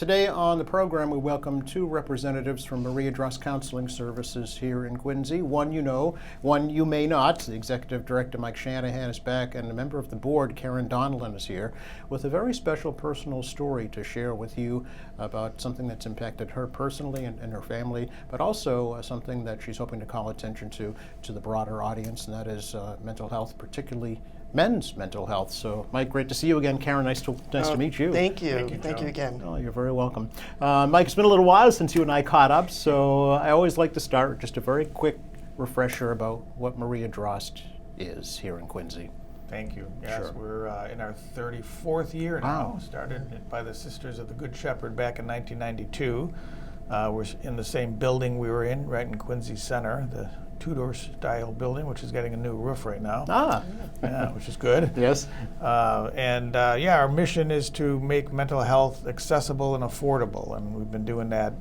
Today on the program, we welcome two representatives from Maria Drost Counseling Services here in Quincy. One you know, one you may not. The Executive Director, Mike Shanahan, is back, and a member of the board, Karen Donlan, is here with a very special personal story to share with you about something that's impacted her personally and her family, but also something that she's hoping to call attention to the broader audience, and that is mental health, particularly men's mental health. So, Mike, great to see you again. Karen, nice to meet you. Thank you. Thank you again. Oh, you're very welcome. Mike, it's been a little while since you and I caught up, so I always like to start with just a very quick refresher about what Maria Drost is here in Quincy. Thank you. Yes, Sure. we're in our 34th year Wow. now. Started by the Sisters of the Good Shepherd back in 1992. We're in the same building we were in, right in Quincy Center, the Tudor-style building, which is getting a new roof right now. Yeah, which is good. Yes. Our mission is to make mental health accessible and affordable, and we've been doing that,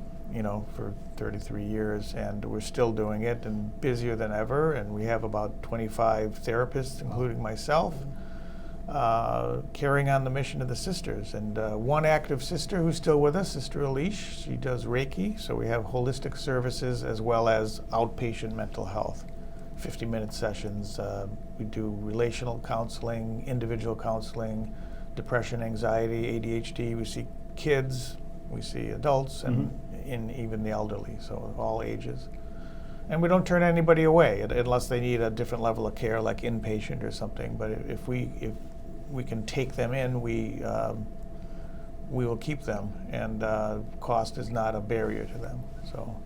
for 33 years, and we're still doing it, and busier than ever. And we have about 25 therapists, including myself, carrying on the mission of the sisters. And one active sister who's still with us, Sister Elish, she does Reiki, so we have holistic services as well as outpatient mental health. 50-minute sessions. We do relational counseling, individual counseling, depression, anxiety, ADHD. We see kids, we see adults, and even the elderly, so all ages. And we don't turn anybody away unless they need a different level of care, like inpatient or something. But if we can take them in, we will keep them, and cost is not a barrier to them. So,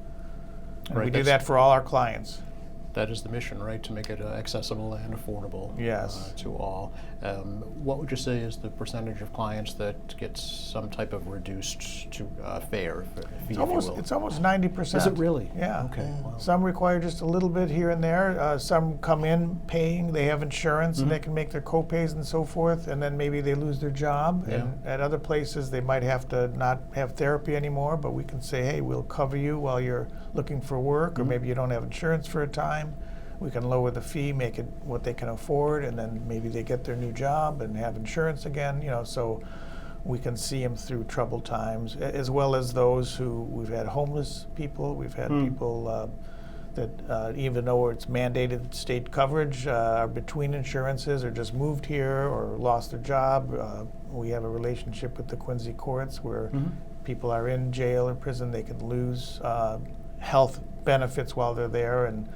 and Right, we do that for all our clients. That is the mission, right? To make it accessible and affordable. Yes. To all. What would you say is the percentage of clients that gets some type of reduced to fare, if you will? It's almost 90%. Is it really? Yeah. Okay. Wow. Some require just a little bit here and there. Some come in paying, they have insurance, and they can make their co-pays and so forth, and then maybe they lose their job. Yeah. And at other places, they might have to not have therapy anymore, but we can say, hey, we'll cover you while you're looking for work, or maybe you don't have insurance for a time. We can lower the fee, make it what they can afford, and then maybe they get their new job and have insurance again, so we can see them through troubled times, as well as those who, we've had homeless people, we've had people that even though it's mandated state coverage, are between insurances or just moved here or lost their job. We have a relationship with the Quincy courts where people are in jail or prison, they can lose health benefits while they're there, and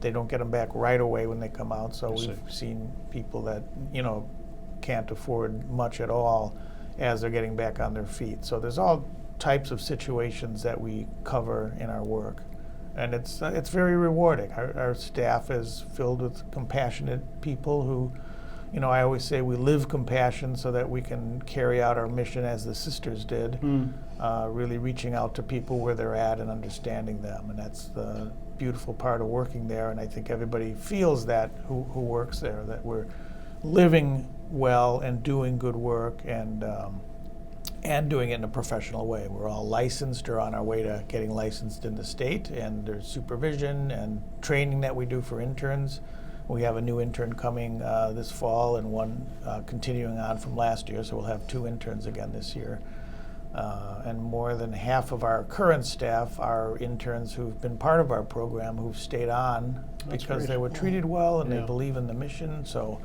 they don't get them back right away when they come out. So we've seen people that, can't afford much at all as they're getting back on their feet. So there's all types of situations that we cover in our work. And it's very rewarding. Our staff is filled with compassionate people who, I always say we live compassion so that we can carry out our mission as the sisters did, really reaching out to people where they're at and understanding them. And that's the beautiful part of working there, and I think everybody feels that who works there, that we're living well and doing good work and doing it in a professional way. We're all licensed or on our way to getting licensed in the state, and there's supervision and training that we do for interns. We have a new intern coming this fall, and one continuing on from last year, so we'll have 2 interns again this year. And more than half of our current staff are interns who've been part of our program, who've stayed on because they were treated well and they believe in the mission. So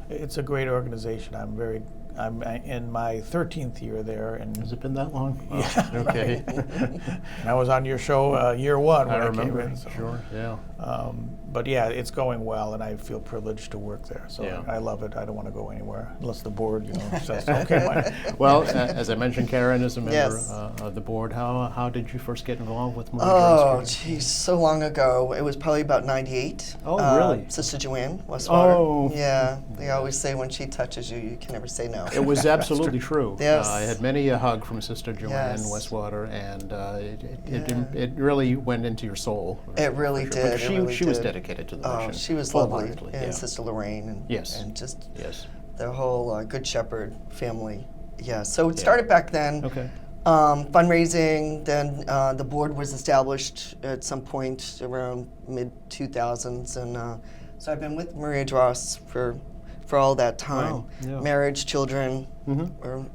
it's a great organization. I'm in my 13th year there. And Has it been that long? Yeah. Okay. And I was on your show year one when I remember. came in. So. Sure, yeah. But yeah, it's going well, and I feel privileged to work there. So Yeah. I love it. I don't want to go anywhere unless the board, says okay. Well, as I mentioned, Karen is a member Yes. of the board. How did you first get involved with Maria Oh, Drost? geez, so long ago. It was probably about 98. Oh, really? Sister Joanne Westwater. Oh. Yeah, they always say when she touches you, you can never say no. It was absolutely true. Yes. I had many a hug from Sister Joanne Yes. Westwater, and it really went into your soul. It really for did. But It she really was did. dedicated to the mission. She was lovely. wholeheartedly, And yeah. Sister Lorraine and, Yes. and just Yes. the whole Good Shepherd family. Yeah, so it started back then. Okay. Fundraising, then the board was established at some point around mid-2000s, and so I've been with Maria Drost for for all that time. Wow, yeah. Marriage, children, Mhm. or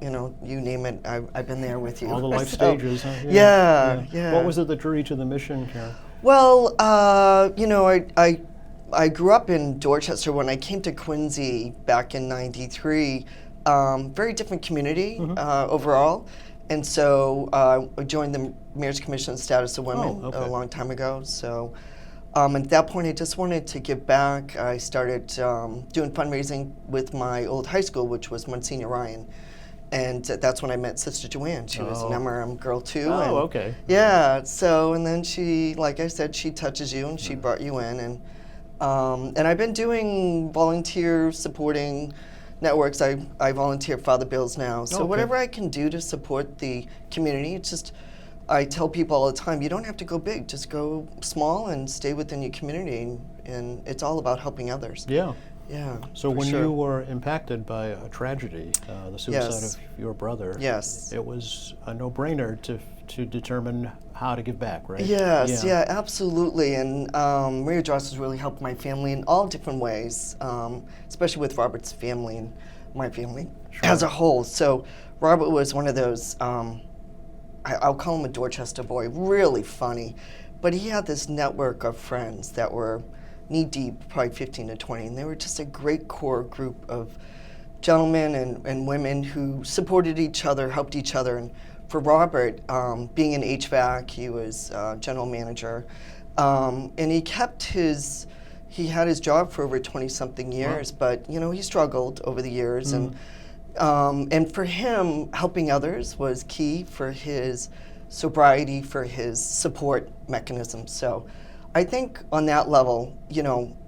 you name it. I've been there with you. All the life So, stages, huh? Yeah. What was it that drew you to the mission, Karen? Well, I grew up in Dorchester. When I came to Quincy back in '93, very different community overall. And so I joined the Mayor's Commission on Status of Women okay. a long time ago. So at that point, I just wanted to give back. I started doing fundraising with my old high school, which was Monsignor Ryan. And that's when I met Sister Joanne. She was an MRM girl too. Oh, and okay. Yeah. So and then she, like I said, she touches you, and she brought you in, and I've been doing volunteer supporting networks. I volunteer at Father Bill's now. So Okay. whatever I can do to support the community, it's just, I tell people all the time, you don't have to go big, just go small and stay within your community, and it's all about helping others. Yeah. Yeah. So for when sure. you were impacted by a tragedy, the suicide Yes. of your brother, Yes. it was a no-brainer to determine how to give back, right? Yes, yeah, absolutely. And Maria Dross has really helped my family in all different ways, especially with Robert's family and my family as a whole. So Robert was one of those, I'll call him a Dorchester boy, really funny. But he had this network of friends that were knee-deep, probably 15 to 20, and they were just a great core group of gentlemen and women who supported each other, helped each other. And for Robert, being in HVAC, he was general manager, and he had his job for over 20-something years, but he struggled over the years, and for him, helping others was key for his sobriety, for his support mechanism. So I think on that level,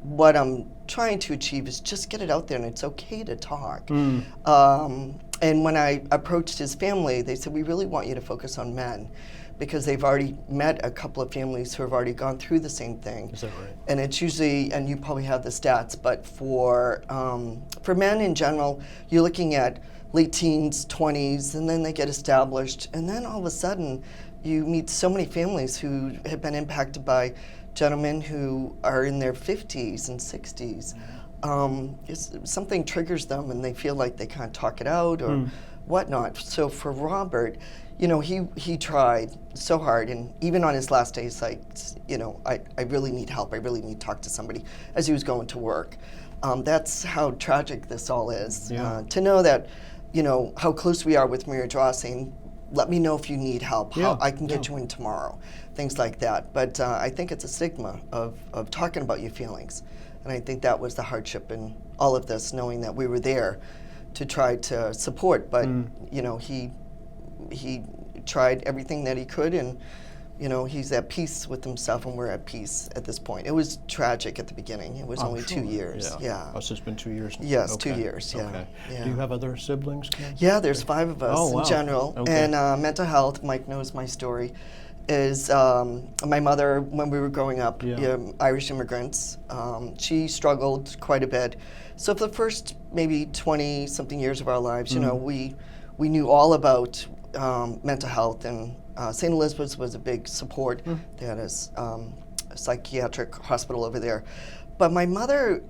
what I'm trying to achieve is just get it out there, and it's okay to talk. And when I approached his family, they said, we really want you to focus on men, because they've already met a couple of families who have already gone through the same thing. Is that right? And it's usually, and you probably have the stats, but for men in general, you're looking at late teens, 20s, and then they get established, and then all of a sudden, you meet so many families who have been impacted by gentlemen who are in their 50s and 60s. Something triggers them, and they feel like they can't talk it out or whatnot. So for Robert, he tried so hard, and even on his last day, he's like, I really need help. I really need to talk to somebody, as he was going to work. That's how tragic this all is. Yeah. To know that, how close we are with Maria Dross saying, let me know if you need help, how I can get you in tomorrow, things like that. But I think it's a stigma of talking about your feelings. And I think that was the hardship in all of this, knowing that we were there to try to support. But, he tried everything that he could, and, he's at peace with himself, and we're at peace at this point. It was tragic at the beginning. It was only 2 years. Yeah. Oh, so it's been 2 years now? Yes, Okay. 2 years, yeah. Okay. Yeah. Do you have other siblings, Ken? Yeah, there's 5 of us Oh, wow. in general. Okay. And mental health, Mike knows my story, is my mother, when we were growing up, Irish immigrants, she struggled quite a bit. So for the first maybe 20-something years of our lives, we knew all about mental health, and St. Elizabeth's was a big support. They had a psychiatric hospital over there. But my mother,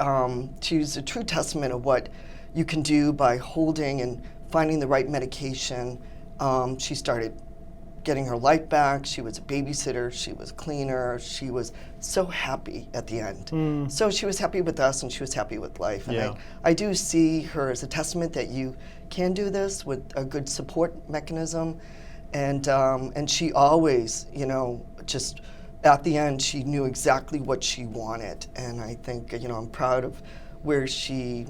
she's a true testament of what you can do by holding and finding the right medication. She started getting her life back. She was a babysitter. She was a cleaner. She was so happy at the end. So she was happy with us, and she was happy with life. And I do see her as a testament that you can do this with a good support mechanism. And she always, just at the end, she knew exactly what she wanted. And I think, I'm proud of where she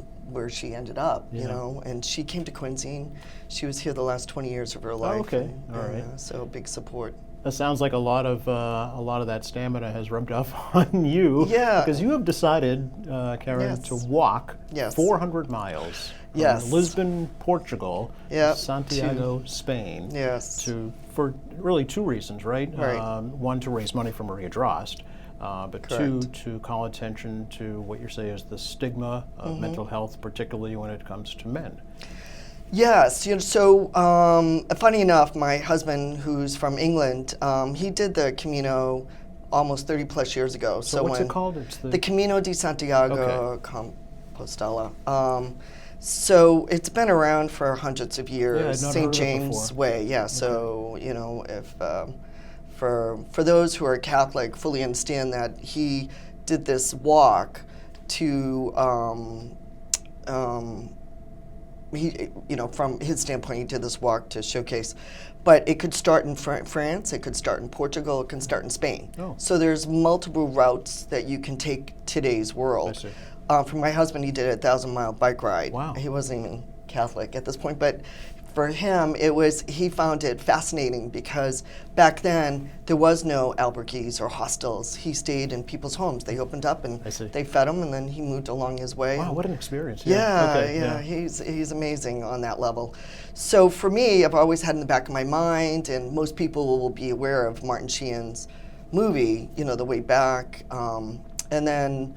ended up, and she came to Quincy, and she was here the last 20 years of her life. okay. And, All right. So big support. That sounds like a lot of that stamina has rubbed off on you. Yeah. Because you have decided, Karen, Yes. to walk Yes. 400 miles from Yes. Lisbon, Portugal, Yep. to Santiago, Spain. Yes. For really 2 reasons, right? Right. One, to raise money for Maria Drost. But Correct. 2, to call attention to what you say is the stigma of mental health, particularly when it comes to men. Yes, so funny enough, my husband, who's from England, he did the Camino almost 30 plus years ago. So what's when it called? It's the Camino de Santiago Okay. Compostela. So it's been around for hundreds of years. Yeah, I'd not heard St. of it James before. Way. Yeah. So if for those who are Catholic, fully understand that he did this walk to. He, from his standpoint, he did this walk to showcase, but it could start in France, it could start in Portugal, it can start in Spain. Oh. So there's multiple routes that you can take today's world. I see. For my husband, he did a 1,000-mile bike ride. Wow. He wasn't even Catholic at this point, but for him, he found it fascinating because back then there was no albergues or hostels. He stayed in people's homes. They opened up and I see. they fed him, and then he moved along his way. Wow, what an experience. Yeah, Okay, yeah, he's amazing on that level. So for me, I've always had in the back of my mind, and most people will be aware of Martin Sheehan's movie, The Way Back. And then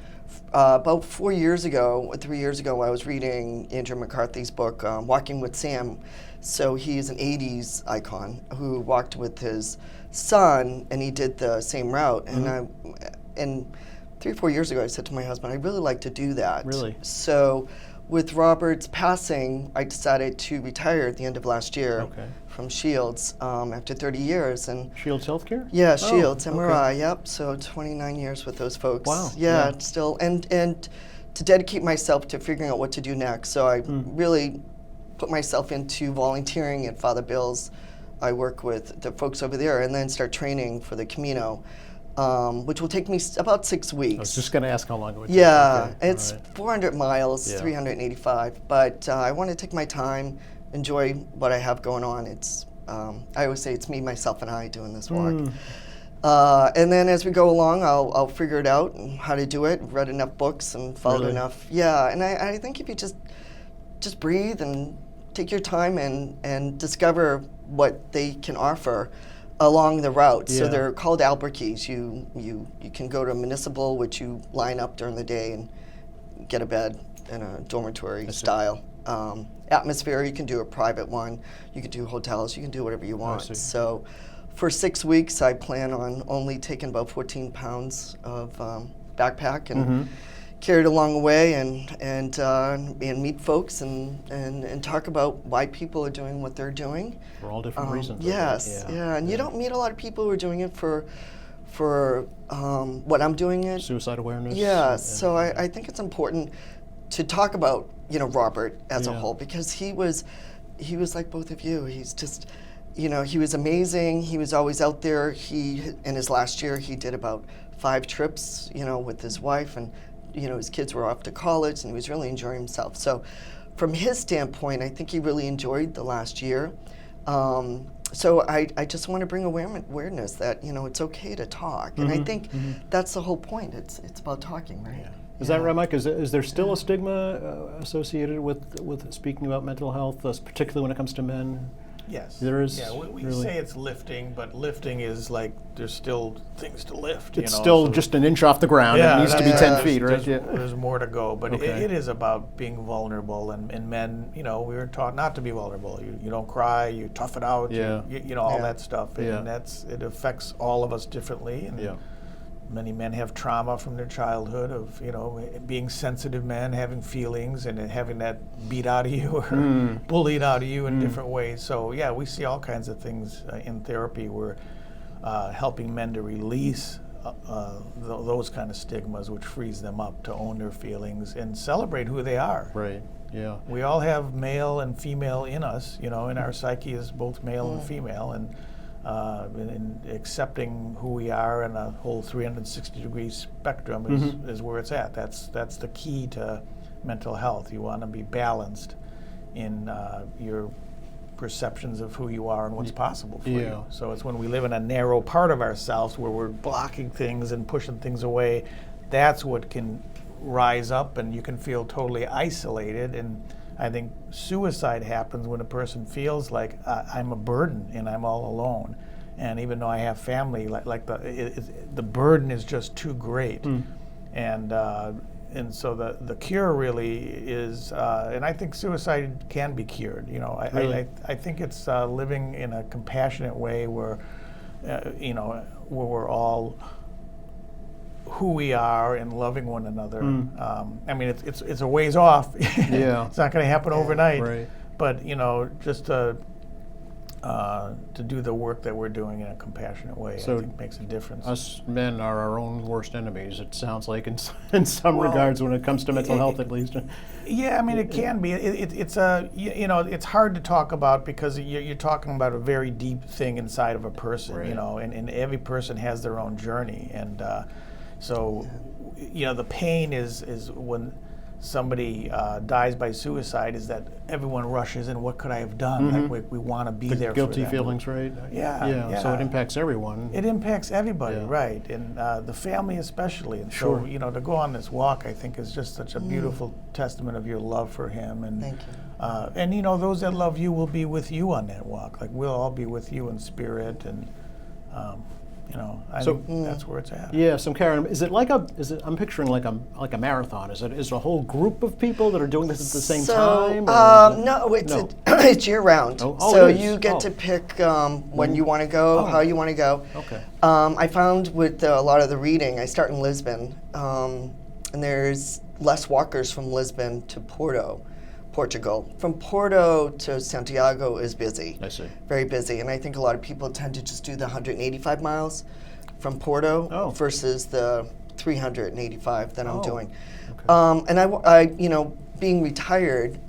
about 3 years ago, I was reading Andrew McCarthy's book, Walking with Sam. So he's an 80s icon who walked with his son, and he did the same route. And 3 or 4 years ago, I said to my husband, I'd really like to do that. Really? So with Robert's passing, I decided to retire at the end of last year Okay. from Shields after 30 years. And Shields Healthcare? yeah, Oh, Shields, okay. MRI, yep. So 29 years with those folks. Wow, Yeah, yeah. still. And to dedicate myself to figuring out what to do next. So I really put myself into volunteering at Father Bill's. I work with the folks over there and then start training for the Camino, which will take me about 6 weeks. I was just going to ask how long it would take. Yeah, Okay, it's all right. 400 miles, Yeah. 385. But I want to take my time, enjoy what I have going on. It's I always say it's me, myself, and I doing this walk. And then as we go along, I'll figure it out and how to do it. Read enough books and followed Really? enough. Yeah, and I think if you just breathe and take your time and discover what they can offer along the route. So Yeah. they're called albergues. You can go to a municipal, which you line up during the day and get a bed in a dormitory style. Atmosphere, you can do a private one. You can do hotels. You can do whatever you see. want. So for 6 weeks, I plan on only taking about 14 pounds of backpack and carry it along the way and meet folks and talk about why people are doing what they're doing. For all different reasons. I Yes, think. yeah, and you don't meet a lot of people who are doing it for what I'm doing it. Suicide awareness. Yeah, and- so I think it's important to talk about Robert as a Yeah. whole because he was like both of you. He's just he was amazing. He was always out there. In his last year he did about 5 trips with his wife, and his kids were off to college, and he was really enjoying himself. So from his standpoint, I think he really enjoyed the last year. So I just want to bring awareness that it's okay to talk, and I think that's the whole point. It's about talking, right? Yeah. Is that right, Mike? Is there still a stigma associated with speaking about mental health, particularly when it comes to men? Yes. There is. Yeah, we really? say it's lifting, but lifting is like there's still things to lift. It's still so- just an inch off the ground. Yeah, it needs to be that's 10 right. feet, right? There's, Yeah. there's more to go, but Okay. it is about being vulnerable, and men, we were taught not to be vulnerable. You don't cry, you tough it out, Yeah. all Yeah. that stuff, and Yeah. it affects all of us differently. And Yeah. many men have trauma from their childhood of being sensitive men, having feelings, and having that beat out of you or bullied out of you in different ways. So yeah, we see all kinds of things in therapy. We're helping men to release those kind of stigmas, which frees them up to own their feelings and celebrate who they are. Right. Yeah. We all have male and female in us, in our psyche is both male and female, and in accepting who we are in a whole 360-degree spectrum is where it's at. That's the key to mental health. You want to be balanced in your perceptions of who you are and what's possible for Yeah. you. So it's when we live in a narrow part of ourselves where we're blocking things and pushing things away, that's what can rise up, and you can feel totally isolated. And I think suicide happens when a person feels like I'm a burden and I'm all alone. And even though I have family, the burden is just too great. And so the cure really is, and I think suicide can be cured. Really? I think it's living in a compassionate way where, where we're all who we are and loving one another. I mean, it's a ways off. Yeah. It's not going to happen overnight. Right. But just to do the work that we're doing in a compassionate way, So I think makes a difference. Us men are our own worst enemies, it sounds like, in some Well, regards, when it comes to mental health, at least. Yeah, I mean, it can be. It's it's hard to talk about because you're talking about a very deep thing inside of a person, Right. and every person has their own journey, and so the pain is when somebody dies by suicide, is that everyone rushes in. What could I have done? Like we want to be there. Guilty for them. feelings, right? Yeah, So it yeah. impacts everyone. It impacts everybody, Yeah. right, and the family especially. And Sure. so, to go on this walk, I think, is just such a beautiful testament of your love for him. And Thank you. and those that love you will be with you on that walk. Like we'll all be with you in spirit, and I So- think that's where it's at. Yeah, so Karen, I'm picturing like a marathon. Is it a whole group of people that are doing this at the same time? or- No, it's No. it's year round. Oh, So it is. you get Oh. to pick when you want to go, how you want to go. Okay. I found with a lot of the reading, I start in Lisbon, and there's less walkers from Lisbon to Portugal. From Porto to Santiago is busy. I see. Very busy, and I think a lot of people tend to just do the 185 miles from Porto Oh. versus the 385 that I'm Oh, doing. okay. And I, being retired,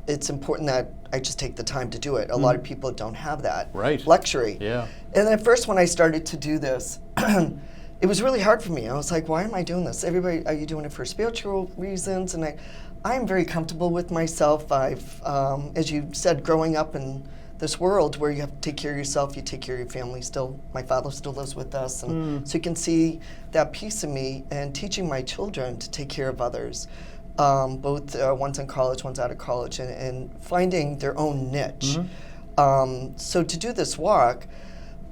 it's important that I just take the time to do it. A lot of people don't have that Right. luxury. Yeah. And at first, when I started to do this, it was really hard for me. I was like, why am I doing this? Everybody, are you doing it for spiritual reasons? And I am very comfortable with myself. I've, as you said, growing up in this world where you have to take care of yourself, you take care of your family still. My father still lives with us. And so you can see that piece of me and teaching my children to take care of others. Both one's in college, one's out of college, and finding their own niche. So to do this walk,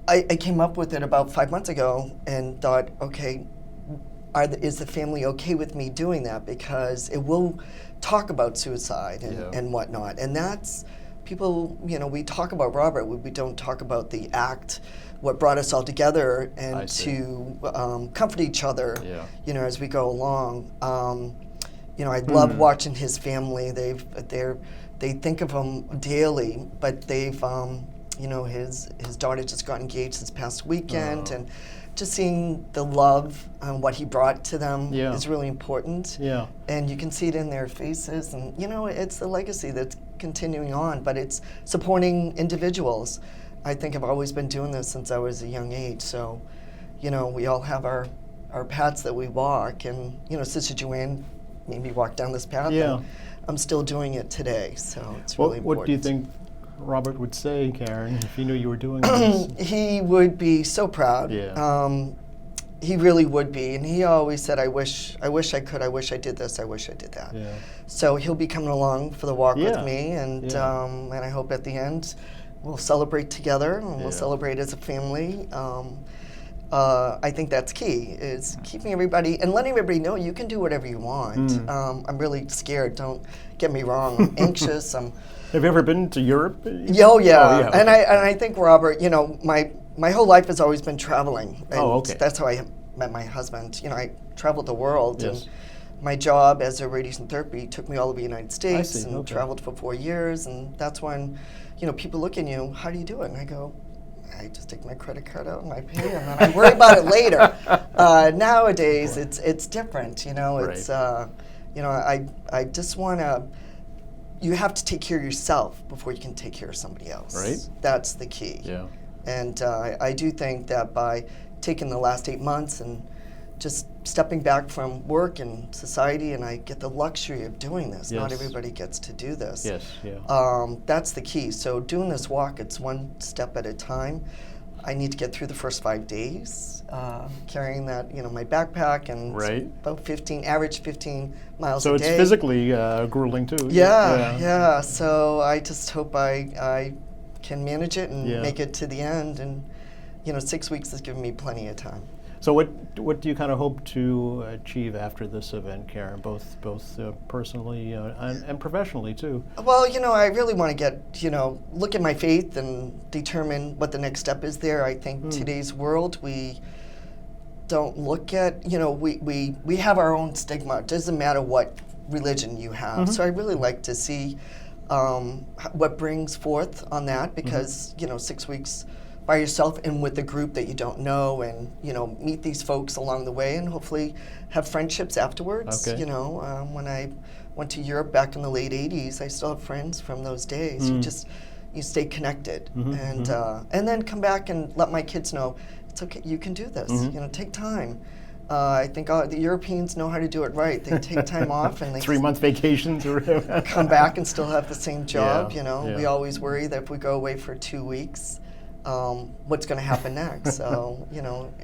I came up with it about 5 months ago and thought, okay, is the family okay with me doing that? Because it will talk about suicide and whatnot. And that's, people, we talk about Robert, we don't talk about the act, what brought us all together, I and see. to comfort each other, Yeah. as we go along. I love watching his family. They think of him daily, but they've, his daughter just got engaged this past weekend, and just seeing the love and what he brought to them is really important. Yeah. And you can see it in their faces, and it's the legacy that's continuing on, but it's supporting individuals. I think I've always been doing this since I was a young age, so we all have our paths that we walk, and Sister Joanne made me walk down this path, Yeah. and I'm still doing it today, so it's really important. What do you think Robert would say, Karen, if he knew you were doing this? He would be so proud. Yeah. He really would be, and he always said, I wish I could, I wish I did this, I wish I did that. Yeah. So he'll be coming along for the walk Yeah. with me, and Yeah. and I hope at the end we'll celebrate together, and Yeah. we'll celebrate as a family. I think that's key, is keeping everybody, and letting everybody know you can do whatever you want. I'm really scared, don't get me wrong, I'm anxious, I'm Have you ever been to Europe? Oh yeah, Oh, yeah, and okay. I think Robert, my whole life has always been traveling. And Oh, okay. That's how I met my husband. I traveled the world, Yes. and my job as a radiation therapy took me all over the United States, see, and okay. traveled for 4 years. And that's when, people look at you, how do you do it? And I go, I just take my credit card out and I pay, and then I worry about it later. Nowadays, it's different. It's I just want to. You have to take care of yourself before you can take care of somebody else. Right. That's the key. Yeah. And I do think that by taking the last 8 months and just stepping back from work and society, and I get the luxury of doing this. Not Yes. everybody gets to do this. Yes. Yeah. That's the key. So doing this walk, it's one step at a time. I need to get through the first 5 days, carrying that, my backpack, and it's Right. about 15 miles So a it's day. physically grueling too. Yeah. So I just hope I can manage it and Yeah. make it to the end. And 6 weeks has given me plenty of time. So what do you kind of hope to achieve after this event, Karen? Both personally and professionally too. Well, I really want to get, look at my faith and determine what the next step is there. I think today's world, we don't look at, we have our own stigma. It doesn't matter what religion you have. So I really like to see what brings forth on that, because 6 weeks by yourself and with a group that you don't know, and meet these folks along the way, and hopefully have friendships afterwards. Okay. When I went to Europe back in the late 80s, I still have friends from those days. You stay connected, and then come back and let my kids know it's okay, you can do this. Take time. I think the Europeans know how to do it right. They take time off and they 3-month vacations or whatever. come back and still have the same job. Yeah. We always worry that if we go away for 2 weeks, what's going to happen next? So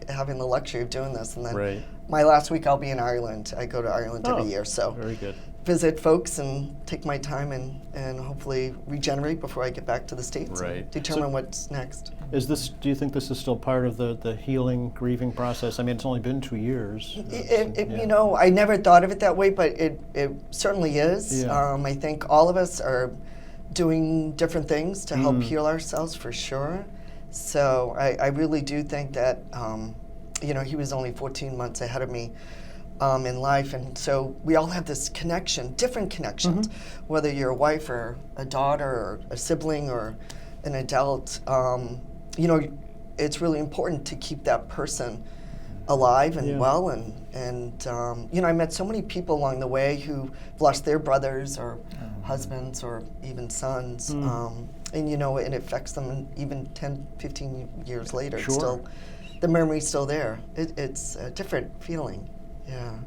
having the luxury of doing this, and then Right. my last week I'll be in Ireland. I go to Ireland every year, so Very good. visit folks and take my time and hopefully regenerate before I get back to the States. Right. And determine what's next. Do you think this is still part of the healing, grieving process? I mean, it's only been 2 years. I never thought of it that way, but it certainly is. Yeah. I think all of us are doing different things to help heal ourselves, for sure. So I really do think that, he was only 14 months ahead of me in life, and so we all have this connection, different connections, whether you're a wife or a daughter or a sibling or an adult. It's really important to keep that person alive and well, and I met so many people along the way who lost their brothers or husbands or even sons, and it affects them even 10, 15 years later. Sure. It's still, the memory's still there. It's a different feeling. Yeah.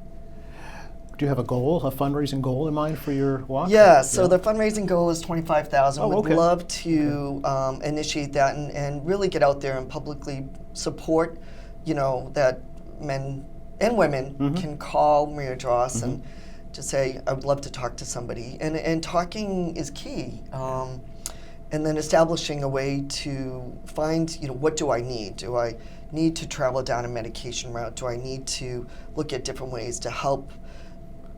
Do you have a fundraising goal in mind for your walk? Yeah, so the fundraising goal is $25,000. Oh, We'd okay. love to initiate that and really get out there and publicly support, that men and women can call Maria Dross and just say, I would love to talk to somebody. And talking is key. And then establishing a way to find, what do I need? Do I need to travel down a medication route? Do I need to look at different ways to help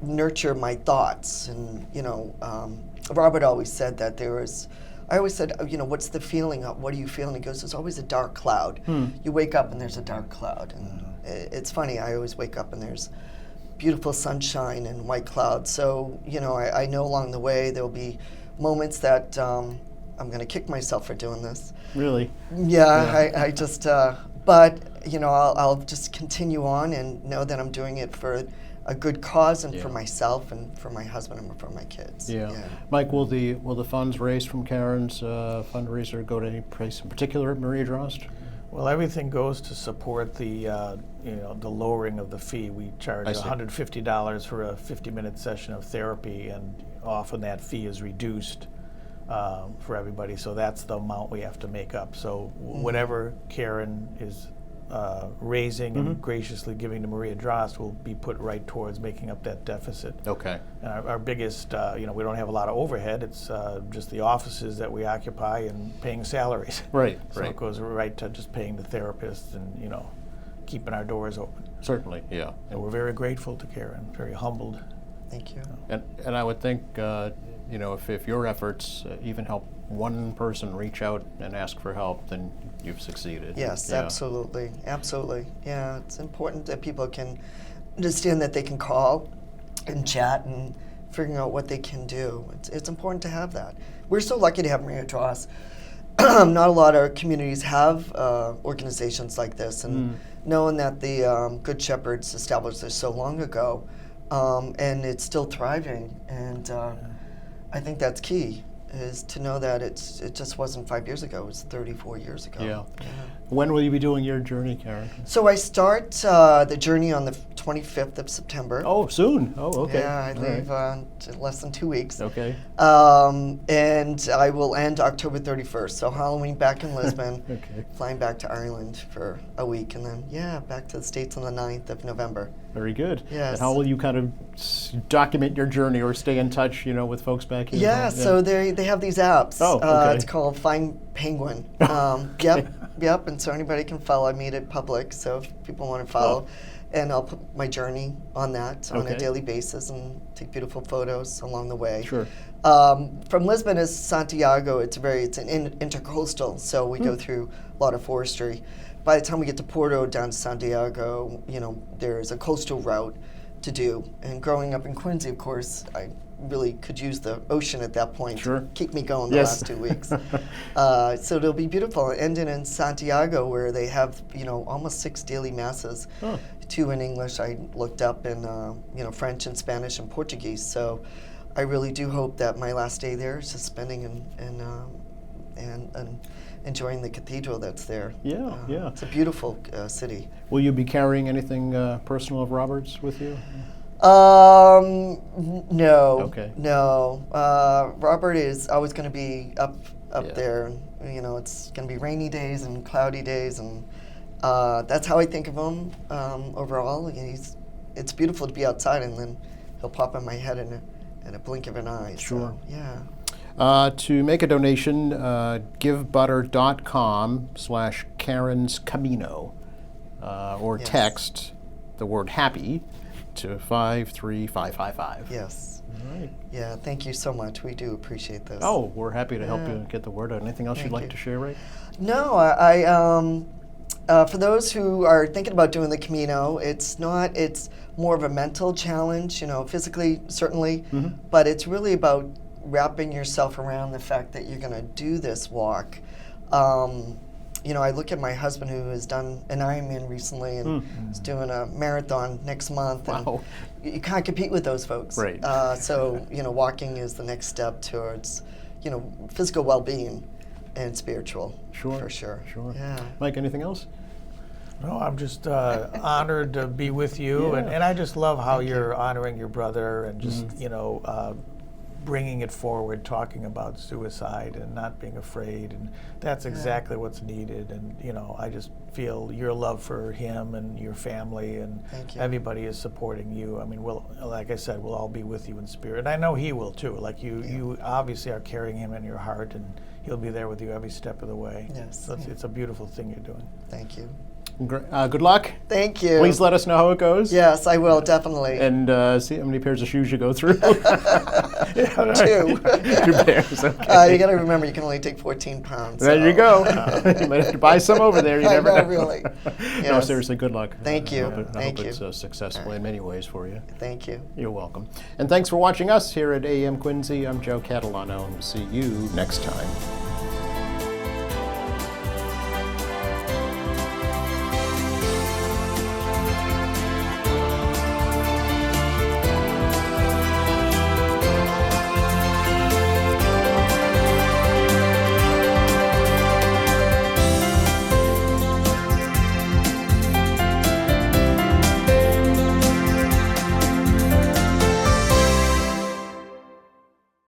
nurture my thoughts? And Robert always said that I always said, what's the feeling? What are you feeling? He goes, there's always a dark cloud. You wake up and there's a dark cloud. And it's funny, I always wake up and there's beautiful sunshine and white clouds. So, I know along the way there'll be moments that I'm going to kick myself for doing this. Really? Yeah. I just, but, I'll just continue on and know that I'm doing it for a good cause and for myself and for my husband and for my kids. Yeah. Mike, will the funds raised from Karen's fundraiser go to any place in particular at Maria Drost? Well, everything goes to support the the lowering of the fee. We charge I see. $150 for a 50-minute session of therapy, and often that fee is reduced for everybody. So that's the amount we have to make up. So whatever Karen is raising and graciously giving to Maria Drost will be put right towards making up that deficit. Okay. And our biggest, we don't have a lot of overhead. It's just the offices that we occupy and paying salaries. Right. So it goes right to just paying the therapists and, keeping our doors open. Certainly. Yeah. And we're very grateful to Karen, very humbled. Thank you. And I would think, if your efforts even help one person reach out and ask for help, then you've succeeded. Yes, Yeah. absolutely. Absolutely. Yeah, it's important that people can understand that they can call and chat and figuring out what they can do. It's important to have that. We're so lucky to have Maria Dross. Not a lot of communities have organizations like this, and knowing that the Good Shepherds established this so long ago, and it's still thriving, and I think that's key, is to know that it just wasn't 5 years ago, it was 34 years ago. Yeah. When will you be doing your journey, Karen? So I start the journey on the 25th of September. Oh, soon. Oh, okay. Yeah, I All leave right. in less than 2 weeks. Okay. And I will end October 31st. So Halloween back in Lisbon, Okay. flying back to Ireland for a week, and then, back to the States on the 9th of November. Very good. Yes. And how will you kind of document your journey or stay in touch, with folks back here? Yeah, so they have these apps. Oh, okay. It's called Find Penguin. Yep, and so anybody can follow. I made it public, so if people want to follow. And I'll put my journey on that on Okay. a daily basis and take beautiful photos along the way. Sure. From Lisbon is Santiago. It's an intercoastal, so we go through a lot of forestry. by the time we get to Porto down to Santiago, you know, there's a coastal route to do. And growing up in Quincy, of course, I really could use the ocean at that point Sure. to keep me going the Yes. last 2 weeks. So it'll be beautiful. Ending in Santiago, where they have, you know, almost 6 daily masses. Oh. 2 in English, I looked up in, you know, French and Spanish and Portuguese. So I really do hope that my last day there is just spending and enjoying the cathedral that's there. Yeah, yeah. It's a beautiful city. Will you be carrying anything personal of Robert's with you? No. Okay. No. Robert is always going to be up Yeah. there. You know, it's going to be rainy days and cloudy days, and that's how I think of him overall. It's beautiful to be outside, and then he'll pop in my head in a blink of an eye. Sure. So, yeah. To make a donation, givebutter.com/Karen's Camino, or Yes. text the word happy to 53555. Yes. All right. Yeah. Thank you so much. We do appreciate this. Oh, we're happy to help Yeah. you get the word out. Anything else you'd Thank like you. to share, Ray? No, for those who are thinking about doing the Camino, it's more of a mental challenge, you know, physically, certainly, but it's really about wrapping yourself around the fact that you're going to do this walk. You know, I look at my husband who has done an Ironman recently and is doing a marathon next month. Wow. And you can't compete with those folks. Right. So, you know, walking is the next step towards, you know, physical well-being and spiritual. Sure. For sure. Sure. Yeah. Mike, anything else? No, I'm just honored to be with you, Yeah. and I just love how you're honoring your brother and just Mm-hmm. you know bringing it forward, talking about suicide and not being afraid, and that's exactly what's needed. And you know, I just feel your love for him and your family, and Thank you. everybody is supporting you. I mean, like I said, we'll all be with you in spirit, and I know he will too. Like you obviously are carrying him in your heart, and he'll be there with you every step of the way. Yes. So it's a beautiful thing you're doing. Thank you. Good luck. Thank you. Please let us know how it goes. Yes, I will, definitely. And see how many pairs of shoes you go through. 2. 2 pairs. Okay. You got to remember, you can only take 14 pounds. There so- you go. You might have to buy some over there. You I never know, know. really. No, Yes. seriously, good luck. Thank you. I Thank hope you. it's successful in many ways for you. Thank you. You're welcome. And thanks for watching us here at AM Quincy. I'm Joe Catalano, and we'll see you next time.